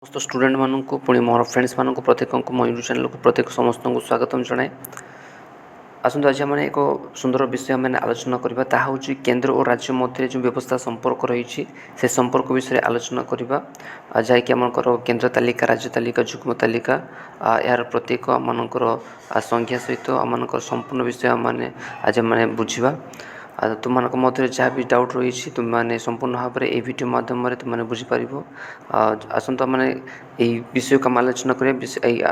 समस्त स्टूडेंट मानक पुणी मोर फ्रेंड्स मानक प्रत्येक मो यूट्यूब चैनल को प्रत्येक समस्त को स्वागतम जनाए। आसतु आज आम एक सुंदर विषय आम आलोचना करवा ता हूँ केंद्र और राज्य मध्य जो व्यवस्था संपर्क रही से संपर्क विषय आलोचना करवा जहाँकि आमर केंद्र तालिका राज्य तालिका जुग्म तालिका यार प्रत्येक आमर संख्या सहित आम संपूर्ण विषय मैंने आज मैंने बुझा तुम मध्य जहाँ भी डाउट रही तुमने संपूर्ण भाव में ये वीडियो माध्यम तुमने बुझीपर आसतु मैंने यही विषय को आलोचना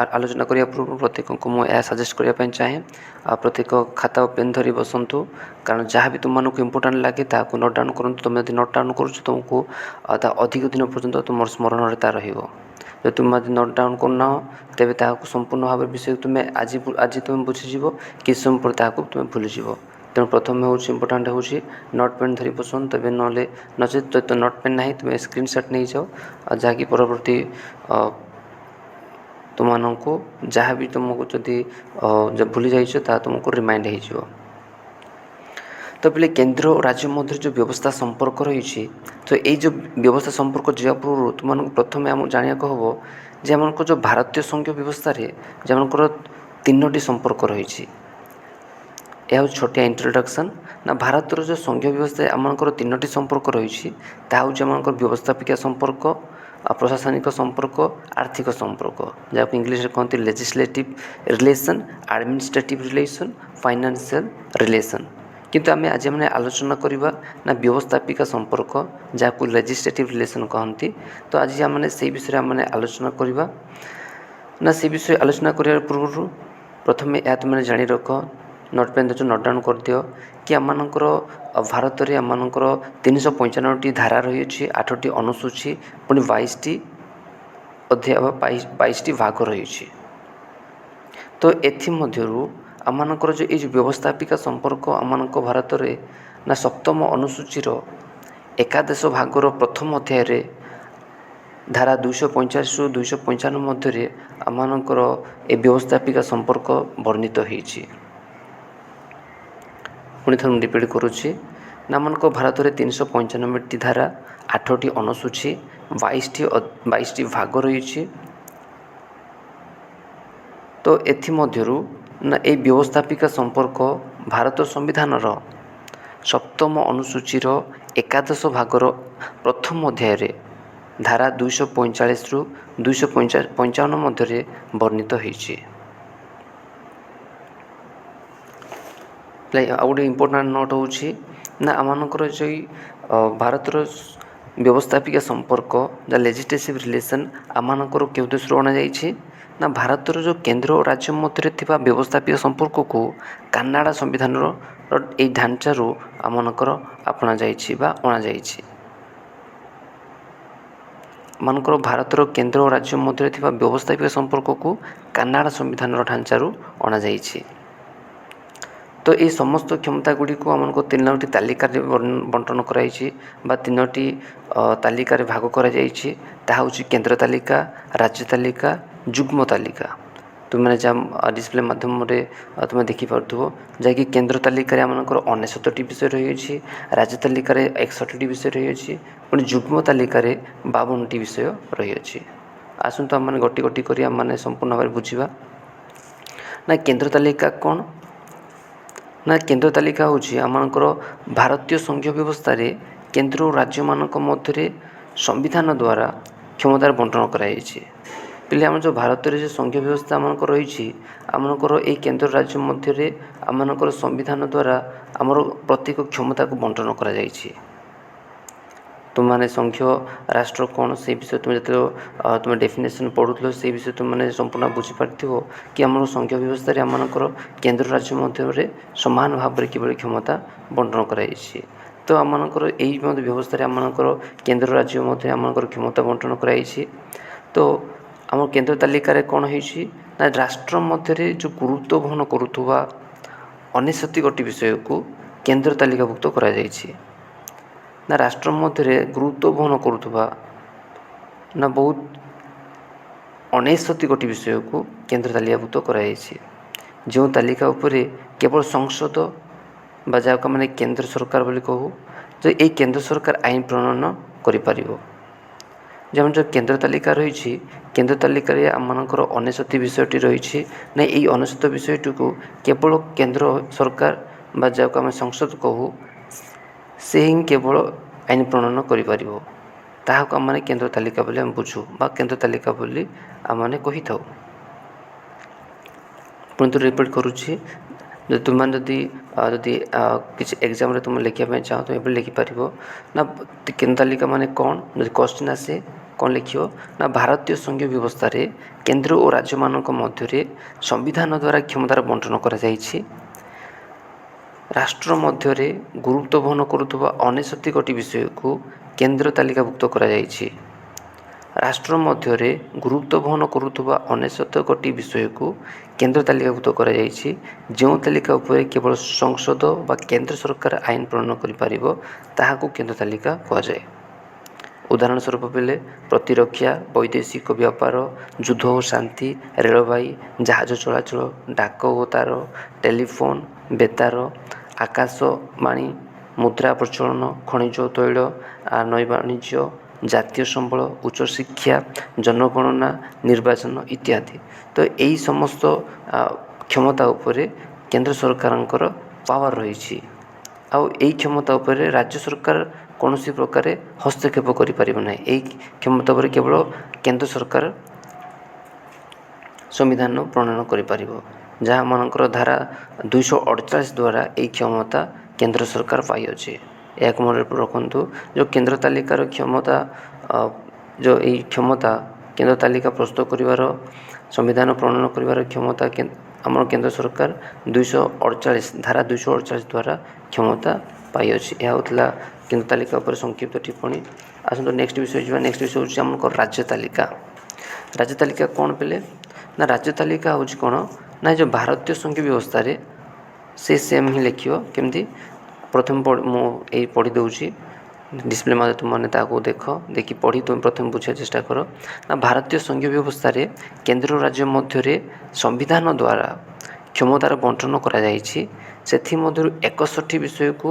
आलोचना करने पूर्व प्रत्येक को मुझे सजेस्ट करने चाहे प्रत्येक खाता और पेन धरी बसतु कारण जहाँ भी तुमको इम्पोर्टाट लगे ताकू नोट डाउन करूँ। तुम यदि नोट डाउन कर तुमको अधिक दिन पर्यटन तुम स्मरण में रही तुम नोट डाउन करना तेज संपूर्ण भाव विषय तुम्हें आज तुम बुझीज कि समय पर तुम भूलीज। तेणु प्रथम हूँ इम्पोर्टाट हूँ नोट पेन धरी बसन तेज ना नचे तो नोट पेन ना तुम स्क्रीनशॉट नहीं जाओ जहाँकि परवर्ती तुमको जहाँ भी तुमको जदि जब भूली जा तुमको रिमाइंड हो। तो पहले केंद्र और राज्य मध्य जो व्यवस्था संपर्क रही तो ये जो व्यवस्था संपर्क जा पूर्व तुमको प्रथम आम जाना हम जे आम जो भारतीय संघीय व्यवस्था जमकर तीनो संपर्क रही। यह हूँ छोटिया इंट्रोडक्शन ना भारतर जो संघीय व्यवस्था आमर तीनो संपर्क रही हूँ आम व्यवस्थापिका संपर्क प्रशासनिक संपर्क आर्थिक संपर्क जहाँ इंग्लीश कहते legislative relation administrative relation financial relation किंतु आम आज मैंने आलोचना करवा ना व्यवस्थापिका संपर्क जहाँ लेजिस्लेटिव रिलेशन कहती। तो आज आम से विषय आम आलोचना करवा ना से विषय आलोचना करने पूर्व प्रथम यह तुमने जाणी रख नोट पेन जो नोट डाउन कर दियो कि आमर भारत में आमर 395 धारा रही 8टी अनुसूची पुणी 22टी अध्याय 22टी भाग रही। तो एमध्यु आमर जो ये व्यवस्थापिका संपर्क आम भारत में ना सप्तम अनुसूचीर एकादश भागर प्रथम अध्याय धारा 245 रु 295 मध्य आमर ए व्यवस्थापिका संपर्क वर्णित होती। पुणी थर रिपीट करुच्ची नाम भारत में 395टी धारा 8टी अनुसूची 22टी भाग रही। तो एमध्यु ना ए व्यवस्थापिका संपर्क भारत संविधान सप्तम अनुसूचीर एकादश भागर प्रथम अध्याय धारा 245 रु 255 मध्य वर्णित होती। गोटे इम्पोर्टाट नोट हूँ ना आमर जो भारतर व्यवस्थापिका संपर्क जहाँ लेजिस्लेटिव रिलेशन आमर के उद्देश्य अणा ना भारतर जो केंद्र और राज्य मध्य व्यवस्थापिका संपर्क को कानाडा संविधान ये ढांचारू आमनकर आपणा अणा मानकर भारतर केंद्र और राज्य मध्य व्यवस्थापिका संपर्क को कानाडा संविधान ढांचारू अणा। तो ये समस्त क्षमता गुड़ी को आमको 3टी तालिका बंटन कराई बा 3टी तालिका भाग कराई हूँ केंद्र तालिका राज्य तालिका जुग्म तालिका। तुमने जहाँ डिस्प्ले माध्यम तुम देखिपुव जहाँकि केंद्र तालिका आमर 69टी विषय रही राज्य तालिका 61टी विषय रही पुणी जुग्म तालिका 52टी विषय रही। आसतु आम गोटी गोटी कर संपूर्ण भाव बुझा ना केंद्र तालिका कौन ना केंद्र तालिका हूँ आमर भारतीय संघीय व्यवस्था रे केंद्र और राज्य मान मध्य संविधान द्वारा क्षमतार बंटन कराई। पहले आम जो भारत में जो संघीय व्यवस्था आमर रही आमर ये केंद्र राज्य मध्य आमर संविधान द्वारा आमर प्रत्येक क्षमता को बंटन कराई। तुमने संघीय राष्ट्र कौन से विषय तुम जो तुम डेफिनेशन पढ़ुल से विषय तुमने संपूर्ण बुझीपार कि आम संघीय व्यवस्था आमर केंद्र राज्य मध्य सामान भाव में किभली क्षमता बंटन कराई। तो आमर यही व्यवस्था आमर केंद्र राज्य मध्य आमर क्षमता बंटन कराई। तो आम केंद्र तालिका कौन हो राष्ट्र मध्य जो गुरुत्व वहन करुवा 69 गोटी विषय को केंद्र तालिकाभुक्त कराई ना राष्ट्र मध्य गुरुत्व वहन करुवा ना बहुत 69 गोटी विषय को केंद्र तालिकाभुक्त कराई। जो तालिका उपरे केवल संसद बा जहाँ मैंने केंद्र सरकार बोली कहू जो ये केंद्र सरकार आईन प्रणयन करिपारिबो। যেমন ଯେଉଁ କେନ୍ଦ୍ର ତାଲିକା ରହିଛି, କେନ୍ଦ୍ର ତାଲିକାରେ ଆମମାନଙ୍କର 69 ବିଷୟଟି ରହିଛି। ନା ଏଇ 69 ବିଷୟଟିକୁ କେବଳ କେନ୍ଦ୍ର ସରକାର ବା ଯାହାକୁ ଆମେ ସଂସଦ କହୁ, ସେ ହିଁ କେବଳ ଆଇନ ପ୍ରଣୟନ କରିପାରିବ। ତାହାକୁ ଆମମାନେ କେନ୍ଦ୍ର ତାଲିକା ବୋଲି ଆମେ ବୁଝୁ ବା କେନ୍ଦ୍ର ତାଲିକା ବୋଲି ଆମମାନେ କହିଥାଉ। ପୁଣି ଥରେ ରିପିଟ୍ କରୁଛି, ତୁମମାନେ ଯଦି କିଛି ଏକ୍ଜାମ୍ରେ ତୁମେ ଲେଖିବା ପାଇଁ ଚାହଁ, ତୁମେ ଏଭଳି ଲେଖିପାରିବ ନା କେନ୍ଦ୍ର ତାଲିକା ମାନେ କ'ଣ? ଯଦି କ୍ୱେଶ୍ଚିନ୍ ଆସେ କ'ଣ ଲେଖିବ ନା ଭାରତୀୟ ସଂଘୀୟ ବ୍ୟବସ୍ଥାରେ କେନ୍ଦ୍ର ଓ ରାଜ୍ୟମାନଙ୍କ ମଧ୍ୟରେ ସମ୍ବିଧାନ ଦ୍ୱାରା କ୍ଷମତାର ବଣ୍ଟନ କରାଯାଇଛି। ରାଷ୍ଟ୍ର ମଧ୍ୟରେ ଗୁରୁତ୍ୱ ବହନ କରୁଥିବା 69ଟି ବିଷୟକୁ କେନ୍ଦ୍ର ତାଲିକାଭୁକ୍ତ କରାଯାଇଛି। ରାଷ୍ଟ୍ର ମଧ୍ୟରେ ଗୁରୁତ୍ୱ ବହନ କରୁଥିବା 69ଟି ବିଷୟକୁ କେନ୍ଦ୍ର ତାଲିକାଭୁକ୍ତ କରାଯାଇଛି, ଯେଉଁ ତାଲିକା ଉପରେ କେବଳ ସଂସଦ ବା କେନ୍ଦ୍ର ସରକାର ଆଇନ ପ୍ରଣୟନ କରିପାରିବ, ତାହାକୁ କେନ୍ଦ୍ର ତାଲିକା କୁହାଯାଏ। ଉଦାହରଣ ସ୍ୱରୂପ ବେଲେ ପ୍ରତିରକ୍ଷା, ବୈଦେଶିକ ବ୍ୟାପାର, ଯୁଦ୍ଧ ଓ ଶାନ୍ତି, ରେଳବାଇ, ଜାହାଜ ଚଳାଚଳ, ଡାକ ଓ ତାର, ଟେଲିଫୋନ୍, ବେତାର, ଆକାଶବାଣୀ, ମୁଦ୍ରା ପ୍ରଚଳନ, ଖଣିଜ ତୈଳ, ନୌବାଣିଜ୍ୟ, ଜାତୀୟ ସମ୍ବଳ, ଉଚ୍ଚଶିକ୍ଷା, ଜନଗଣନା, ନିର୍ବାଚନ ଇତ୍ୟାଦି। ତ ଏହି ସମସ୍ତ କ୍ଷମତା ଉପରେ କେନ୍ଦ୍ର ସରକାରଙ୍କର ପାୱାର ରହିଛି। ଆଉ ଏହି କ୍ଷମତା ଉପରେ ରାଜ୍ୟ ସରକାର କୌଣସି ପ୍ରକାର ହସ୍ତକ୍ଷେପ କରିପାରିବ ନାହିଁ। ଏହି କ୍ଷମତା ଉପରେ କେବଳ କେନ୍ଦ୍ର ସରକାର ସମ୍ବିଧାନ ପ୍ରଣୟନ କରିପାରିବ, ଯାହାମାନଙ୍କର ଧାରା 248 ଦ୍ୱାରା ଏହି କ୍ଷମତା କେନ୍ଦ୍ର ସରକାର ପାଇଅଛି। ଏହାକୁ ମନେ ରଖନ୍ତୁ, ଯେଉଁ କେନ୍ଦ୍ର ତାଲିକାର କ୍ଷମତା, ଯେଉଁ ଏହି କ୍ଷମତା କେନ୍ଦ୍ର ତାଲିକା ପ୍ରସ୍ତୁତ କରିବାର, ସମ୍ବିଧାନ ପ୍ରଣୟନ କରିବାର କ୍ଷମତା ଆମର କେନ୍ଦ୍ର ସରକାର ଧାରା 248 ଦ୍ୱାରା କ୍ଷମତା ପାଇଅଛି। ଏହା ହେଉଥିଲା କେନ୍ଦ୍ର ତାଲିକା ଉପରେ ସଂକ୍ଷିପ୍ତ ଟିପ୍ପଣୀ। ଆସନ୍ତୁ ନେକ୍ସଟ ବିଷୟ ଯିବା। ନେକ୍ସଟ ବିଷୟ ହେଉଛି ଆମର ରାଜ୍ୟ ତାଲିକା। ରାଜ୍ୟ ତାଲିକା କ'ଣ ପିଲେ? ନା ରାଜ୍ୟ ତାଲିକା ହେଉଛି କ'ଣ ନା ଯେଉଁ ଭାରତୀୟ ସଂଘୀୟ ବ୍ୟବସ୍ଥାରେ ସେ ସେମ୍ ହିଁ ଲେଖିବ। କେମିତି? ପ୍ରଥମେ ମୁଁ ଏଇ ପଢ଼ି ଦେଉଛି, ଡିସପ୍ଲେ ମାଧ୍ୟମରେ ତୁମମାନେ ତାହାକୁ ଦେଖି ପଢ଼ି ତୁମେ ପ୍ରଥମେ ବୁଝିବା ଚେଷ୍ଟା କର। ନା ଭାରତୀୟ ସଂଘୀୟ ବ୍ୟବସ୍ଥାରେ କେନ୍ଦ୍ର ଓ ରାଜ୍ୟ ମଧ୍ୟରେ ସମ୍ବିଧାନ ଦ୍ୱାରା କ୍ଷମତାର ବଣ୍ଟନ କରାଯାଇଛି। ସେଥିମଧ୍ୟରୁ 61 ବିଷୟକୁ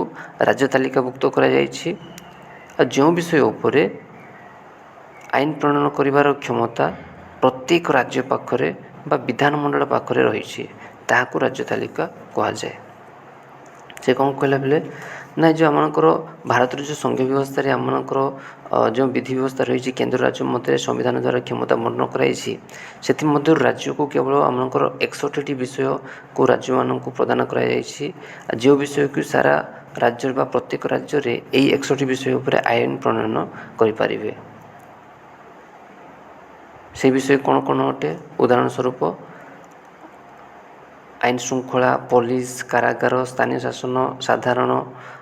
ରାଜ୍ୟ ତାଲିକାଭୁକ୍ତ କରାଯାଇଛି। ଆଉ ଯେଉଁ ବିଷୟ ଉପରେ ଆଇନ ପ୍ରଣୟନ କରିବାର କ୍ଷମତା ପ୍ରତ୍ୟେକ ରାଜ୍ୟ ପାଖରେ ବା ବିଧାନମଣ୍ଡଳ ପାଖରେ ରହିଛି, ତାହାକୁ ରାଜ୍ୟ ତାଲିକା କୁହାଯାଏ। ସେ କ'ଣ କହିଲା ବେଲେ ନା ଯେଉଁ ଆମମାନଙ୍କର ଭାରତର ଯେଉଁ ସଂଘୀୟ ବ୍ୟବସ୍ଥାରେ ଆମମାନଙ୍କର ଯେଉଁ ବିଧି ବ୍ୟବସ୍ଥା ରହିଛି, କେନ୍ଦ୍ର ରାଜ୍ୟ ମଧ୍ୟରେ ସମ୍ବିଧାନ ଦ୍ୱାରା କ୍ଷମତା ବଣ୍ଟନ କରାଯାଇଛି, ସେଥିମଧ୍ୟରୁ ରାଜ୍ୟକୁ କେବଳ ଆମମାନଙ୍କର 61ଟି ବିଷୟକୁ ରାଜ୍ୟମାନଙ୍କୁ ପ୍ରଦାନ କରାଯାଇଛି। ଯେଉଁ ବିଷୟକୁ ସାରା ରାଜ୍ୟରେ ବା ପ୍ରତ୍ୟେକ ରାଜ୍ୟରେ ଏହି 61ଟି ବିଷୟ ଉପରେ ଆଇନ ପ୍ରଣୟନ କରିପାରିବେ। ସେହି ବିଷୟ କ'ଣ କ'ଣ ଅଟେ? ଉଦାହରଣ ସ୍ୱରୂପ ଆଇନ ଶୃଙ୍ଖଳା, ପୋଲିସ, କାରାଗାର, ସ୍ଥାନୀୟ ଶାସନ, ସାଧାରଣ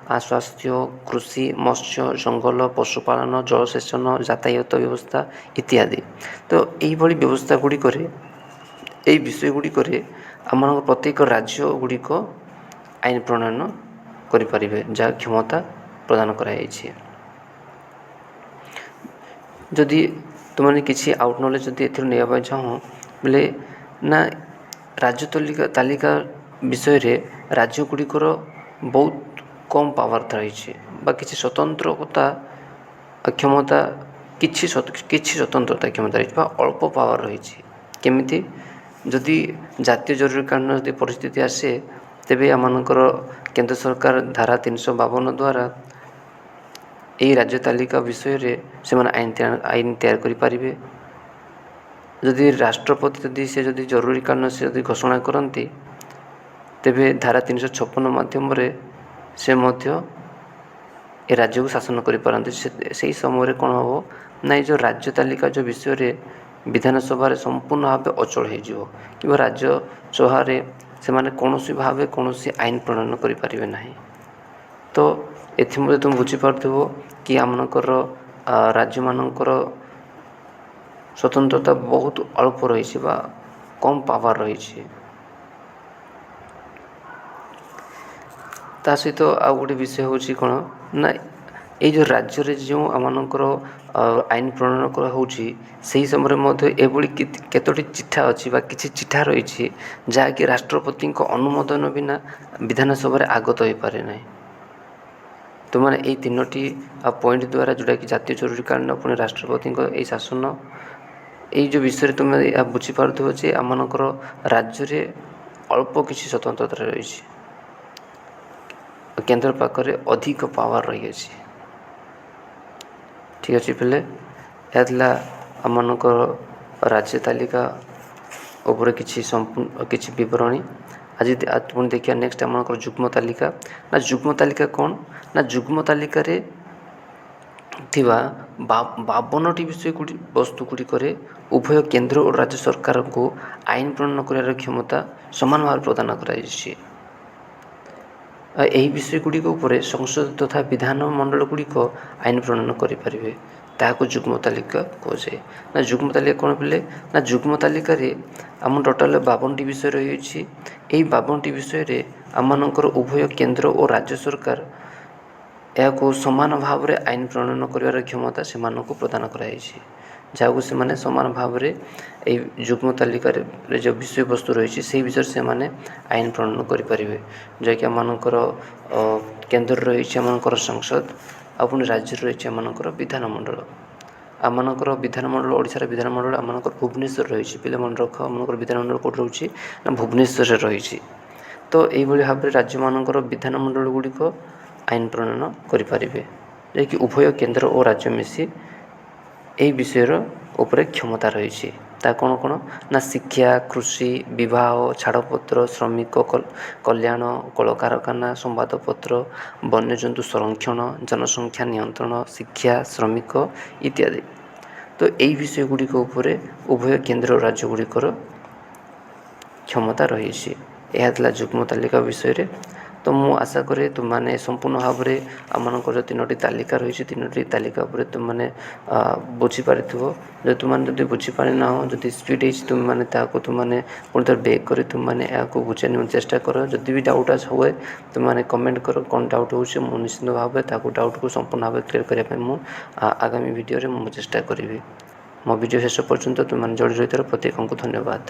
ସ୍ୱାସ୍ଥ୍ୟ, କୃଷି, ମତ୍ସ୍ୟ, ଜଙ୍ଗଲ, ପଶୁପାଳନ, ଜଳସେଚନ, ଯାତାୟାତ ବ୍ୟବସ୍ଥା ଇତ୍ୟାଦି। ତ ଏହିଭଳି ବ୍ୟବସ୍ଥା ଗୁଡ଼ିକରେ, ଏହି ବିଷୟ ଗୁଡ଼ିକରେ ଆମମାନଙ୍କ ପ୍ରତ୍ୟେକ ରାଜ୍ୟ ଗୁଡ଼ିକ ଆଇନ ପ୍ରଣୟନ କରିପାରିବେ, ଯାହା କ୍ଷମତା ପ୍ରଦାନ କରାଯାଇଛି। ଯଦି ତୁମମାନେ କିଛି ଆଉଟ୍ ନଲେଜ୍ ଯଦି ଏଥିରୁ ନେବା ପାଇଁ ଚାହଁ ବୋଲେ ନା ରାଜ୍ୟ ତାଲିକା ବିଷୟରେ ରାଜ୍ୟଗୁଡ଼ିକର ବହୁତ କମ୍ ପାୱାର ରହିଛି ବା କିଛି ସ୍ୱତନ୍ତ୍ରତା କ୍ଷମତା କିଛି ସ୍ୱତନ୍ତ୍ରତା କ୍ଷମତା ରହିଛି ବା ଅଳ୍ପ ପାୱାର ରହିଛି। କେମିତି? ଯଦି ଜାତୀୟ ଜରୁରୀକାଳୀନ ଯଦି ପରିସ୍ଥିତି ଆସେ, ତେବେ ଆମମାନଙ୍କର କେନ୍ଦ୍ର ସରକାର ଧାରା 352 ଦ୍ୱାରା ଏହି ରାଜ୍ୟ ତାଲିକା ବିଷୟରେ ସେମାନେ ଆଇନ ତିଆରି କରିପାରିବେ। ଯଦି ରାଷ୍ଟ୍ରପତି ଯଦି ଜରୁରୀକାଳୀନ ସେ ଯଦି ଘୋଷଣା କରନ୍ତି, ତେବେ ଧାରା 356 ମାଧ୍ୟମରେ ସେ ମଧ୍ୟ ଏ ରାଜ୍ୟକୁ ଶାସନ କରିପାରନ୍ତି। ସେହି ସମୟରେ କ'ଣ ହେବ ନା ଏ ଯେଉଁ ରାଜ୍ୟ ତାଲିକା ଯେଉଁ ବିଷୟରେ ବିଧାନସଭାରେ ସମ୍ପୂର୍ଣ୍ଣ ଭାବେ ଅଚଳ ହୋଇଯିବ, କିମ୍ବା ରାଜ୍ୟସଭାରେ ସେମାନେ କୌଣସି ଭାବେ କୌଣସି ଆଇନ ପ୍ରଣୟନ କରିପାରିବେ ନାହିଁ। ତ ଏଥିମଧ୍ୟରେ ତୁମେ ବୁଝିପାରୁଥିବ କି ଆମମାନଙ୍କର ରାଜ୍ୟମାନଙ୍କର ସ୍ୱତନ୍ତ୍ରତା ବହୁତ ଅଳ୍ପ ରହିଛି ବା କମ୍ ପାୱାର ରହିଛି। ତା ସହିତ ଆଉ ଗୋଟେ ବିଷୟ ହେଉଛି କ'ଣ ନା ଏଇ ଯେଉଁ ରାଜ୍ୟରେ ଯେଉଁ ଆମମାନଙ୍କର ଆଇନ ପ୍ରଣୟନ ହେଉଛି, ସେହି ସମୟରେ ମଧ୍ୟ ଏଭଳି କେତୋଟି ଚିଠା ଅଛି ବା କିଛି ଚିଠା ରହିଛି, ଯାହାକି ରାଷ୍ଟ୍ରପତିଙ୍କ ଅନୁମୋଦନ ବିନା ବିଧାନସଭାରେ ଆଗତ ହୋଇପାରେ ନାହିଁ। ତ ତୁମମାନେ ଏଇ ତିନୋଟି ପଏଣ୍ଟ ଦ୍ୱାରା ଯେଉଁଟାକି ଜାତୀୟ ଜରୁରୀକାଳୀନ ପୁଣି ରାଷ୍ଟ୍ରପତିଙ୍କ ଏଇ ଶାସନ ଏଇ ଯେଉଁ ବିଷୟରେ ତୁମେ ଏହା ବୁଝିପାରୁଥିବ ଯେ ଆମମାନଙ୍କର ରାଜ୍ୟରେ ଅଳ୍ପ କିଛି ସ୍ୱତନ୍ତ୍ରତା ରହିଛି, କେନ୍ଦ୍ର ପାଖରେ ଅଧିକ ପାୱାର ରହିଅଛି। ଠିକ୍ ଅଛି ପିଲେ, ଏହା ଥିଲା ଆମମାନଙ୍କର ରାଜ୍ୟ ତାଲିକା ଉପରେ କିଛି ବିବରଣୀ। ଆଜି ପୁଣି ଦେଖିବା ନେକ୍ସଟ ଆମମାନଙ୍କର ଯୁଗ୍ମ ତାଲିକା। ନା ଯୁଗ୍ମ ତାଲିକା କ'ଣ? ନା ଯୁଗ୍ମ ତାଲିକାରେ ଥିବା 52ଟି ବସ୍ତୁ ଗୁଡ଼ିକରେ ଉଭୟ କେନ୍ଦ୍ର ଓ ରାଜ୍ୟ ସରକାରଙ୍କୁ ଆଇନ ପ୍ରଣୟନ କରିବାର କ୍ଷମତା ସମାନ ଭାବରେ ପ୍ରଦାନ କରାଯାଇଛି। ଏହି ବିଷୟଗୁଡ଼ିକ ଉପରେ ସଂସଦ ତଥା ବିଧାନ ମଣ୍ଡଳ ଗୁଡ଼ିକ ଆଇନ ପ୍ରଣୟନ କରିପାରିବେ, ତାହାକୁ ଯୁଗ୍ମ ତାଲିକା କୁହାଯାଏ। ନା ଯୁଗ୍ମ ତାଲିକା କ'ଣ ପିଲେ? ନା ଯୁଗ୍ମ ତାଲିକାରେ ଆମ ଟୋଟାଲ 52ଟି ବିଷୟ ରହିଅଛି। ଏହି 52ଟି ବିଷୟରେ ଆମମାନଙ୍କର ଉଭୟ କେନ୍ଦ୍ର ଓ ରାଜ୍ୟ ସରକାର ଏହାକୁ ସମାନ ଭାବରେ ଆଇନ ପ୍ରଣୟନ କରିବାର କ୍ଷମତା ସେମାନଙ୍କୁ ପ୍ରଦାନ କରାଯାଇଛି, ଯାହାକୁ ସେମାନେ ସମାନ ଭାବରେ ଏହି ଯୁଗ୍ମ ତାଲିକାରେ ଯେଉଁ ବିଷୟବସ୍ତୁ ରହିଛି ସେହି ବିଷୟରେ ସେମାନେ ଆଇନ ପ୍ରଣୟନ କରିପାରିବେ, ଯାହାକି ଆମମାନଙ୍କର କେନ୍ଦ୍ରରେ ରହିଛି ଆମମାନଙ୍କର ସଂସଦ, ଆଉ ପୁଣି ରାଜ୍ୟରେ ରହିଛି ଆମମାନଙ୍କର ବିଧାନମଣ୍ଡଳ। ଆମମାନଙ୍କର ବିଧାନମଣ୍ଡଳ, ଓଡ଼ିଶାର ବିଧାନମଣ୍ଡଳ ଆମମାନଙ୍କର ଭୁବନେଶ୍ୱର ରହିଛି। ପିଲା ମନେ ରଖ, ଆମମାନଙ୍କର ବିଧାନମଣ୍ଡଳ କେଉଁଠି ରହୁଛି? ନା ଭୁବନେଶ୍ୱରରେ ରହିଛି। ତ ଏଇଭଳି ଭାବରେ ରାଜ୍ୟମାନଙ୍କର ବିଧାନମଣ୍ଡଳ ଗୁଡ଼ିକ ଆଇନ ପ୍ରଣୟନ କରିପାରିବେ, ଯାହାକି ଉଭୟ କେନ୍ଦ୍ର ଓ ରାଜ୍ୟ ମିଶି ଏହି ବିଷୟର ଉପରେ କ୍ଷମତା ରହିଛି। ତାହା କ'ଣ କ'ଣ? ନା ଶିକ୍ଷା, କୃଷି, ବିବାହ, ଛାଡ଼ପତ୍ର, ଶ୍ରମିକ କଲ୍ୟାଣ, କଳକାରଖାନା, ସମ୍ବାଦପତ୍ର, ବନ୍ୟଜନ୍ତୁ ସଂରକ୍ଷଣ, ଜନସଂଖ୍ୟା ନିୟନ୍ତ୍ରଣ, ଶିକ୍ଷା, ଶ୍ରମିକ ଇତ୍ୟାଦି। ତ ଏହି ବିଷୟ ଗୁଡ଼ିକ ଉପରେ ଉଭୟ କେନ୍ଦ୍ର ଓ ରାଜ୍ୟ ଗୁଡ଼ିକର କ୍ଷମତା ରହିଛି। ଏହା ଥିଲା ଯୁଗ୍ମ ତାଲିକା ବିଷୟରେ। ତ ମୁଁ ଆଶା କରେ ତୁମମାନେ ସମ୍ପୂର୍ଣ୍ଣ ଭାବରେ ଆମମାନଙ୍କର ଯେଉଁ ତିନୋଟି ତାଲିକା ରହିଛି, ତିନୋଟି ତାଲିକା ଉପରେ ତୁମମାନେ ବୁଝିପାରିଥିବ। ଯଦି ବୁଝିପାରିନାହଁ, ଯଦି ସ୍ପିଡ୍ ହେଇଛି ତୁମମାନେ ତାହାକୁ ପୁଣି ଥରେ ବେକ୍ କରି ତୁମମାନେ ଏହାକୁ ବୁଝିବା ନିମନ୍ତେ ଚେଷ୍ଟା କର। ଯଦି ବି ଡାଉଟ୍ ହୁଏ ତୁମମାନେ କମେଣ୍ଟ କର କ'ଣ ଡାଉଟ୍ ହେଉଛି। ମୁଁ ନିଶ୍ଚିତ ଭାବରେ ତାକୁ ଡାଉଟ୍କୁ ସମ୍ପୂର୍ଣ୍ଣ ଭାବରେ କ୍ଲିୟର କରିବା ପାଇଁ ମୁଁ ଆଗାମୀ ଭିଡ଼ିଓରେ ମୁଁ ଚେଷ୍ଟା କରିବି। ମୋ ଭିଡ଼ିଓ ଶେଷ ପର୍ଯ୍ୟନ୍ତ ତୁମମାନେ ଯୋଡ଼ି ରହିଥିବାରୁ ପ୍ରତ୍ୟେକଙ୍କୁ ଧନ୍ୟବାଦ।